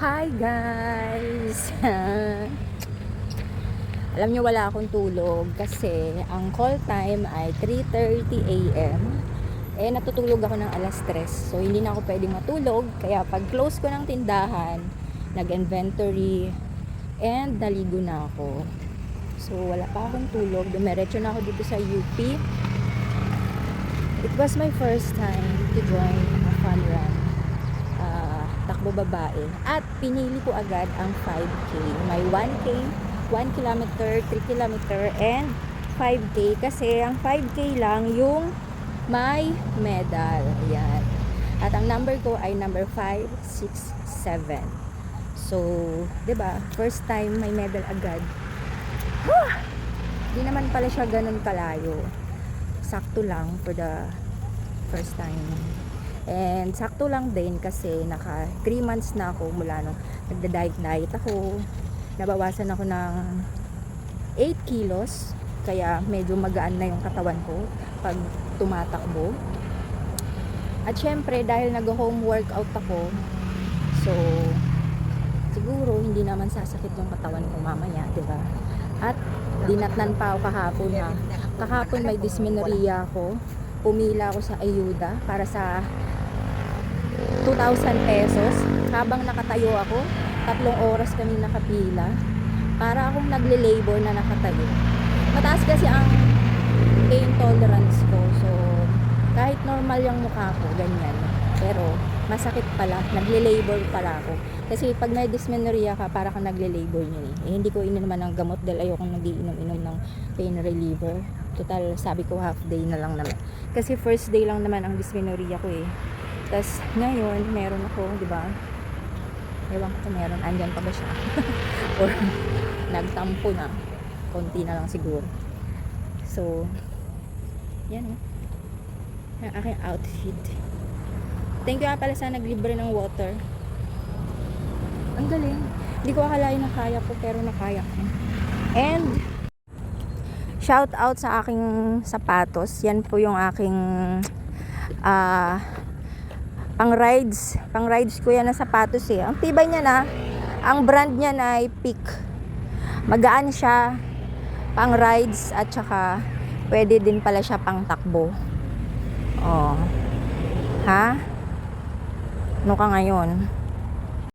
Hi guys! Alam nyo wala akong tulog kasi ang call time ay 3:30 AM. Natutulog ako ng alas 3. So hindi na ako pwedeng matulog. Kaya pag close ko ng tindahan, nag-inventory and naligo na ako. So wala pa akong tulog. Dumiretso na ako dito sa UP. It was my first time to join a fun run. Takbo babae. At pinili ko agad ang 5K. May 1K, 1 kilometer, 3 kilometer, and 5K. Kasi ang 5K lang yung may medal. Ayan. At ang number ko ay number 5, 6, 7. So, 'di ba? First time may medal agad. Di naman pala siya ganun kalayo. Sakto lang for the first time. And sakto lang din kasi naka 3 months na ako mula nung nagda-diet ako. Nabawasan ako ng 8 kilos. Kaya medyo magaan na yung katawan ko pag tumatakbo. At syempre dahil nag-home workout ako, so siguro hindi naman sasakit yung katawan ko mamaya, diba? At dinatnan pa ako kahapon ha. Kahapon may dysmenorrhea ako. Pumila ako sa ayuda para sa 2,000 pesos. Habang nakatayo ako, 3 oras kami nakapila. Para akong nagle-labor na nakatayo. Mataas kasi ang pain tolerance ko. So, kahit normal yung mukha ko, ganyan. Pero, masakit pala. Nagle-labor pala ako. Kasi pag may dysmenorrhea ka, para kang nagle-labor nyo eh. Hindi ko inuman ng gamot dahil ayokong nagiinom-inom ng pain reliever. Total, sabi ko half day na lang naman. Kasi first day lang naman ang dysmenorrhea ko eh. Tapos ngayon, meron ako, di ba? Ewan ko kung meron. Andyan pa ba siya? Or nagtampo na. Konti na lang siguro. So, yan o. Ang aking outfit. Thank you nga pala sa naglibre ng water. Ang galing. Hindi ko akalain na kaya ko, pero nakaya ko. And, shout out sa aking sapatos. Yan po yung aking pang rides ko yan na sapatos eh. Ang tibay niya na. Ang brand niya na ay Peak. Magaan siya pang rides at saka pwede din pala siya pang takbo. Oh. Ha? Ano ka ngayon?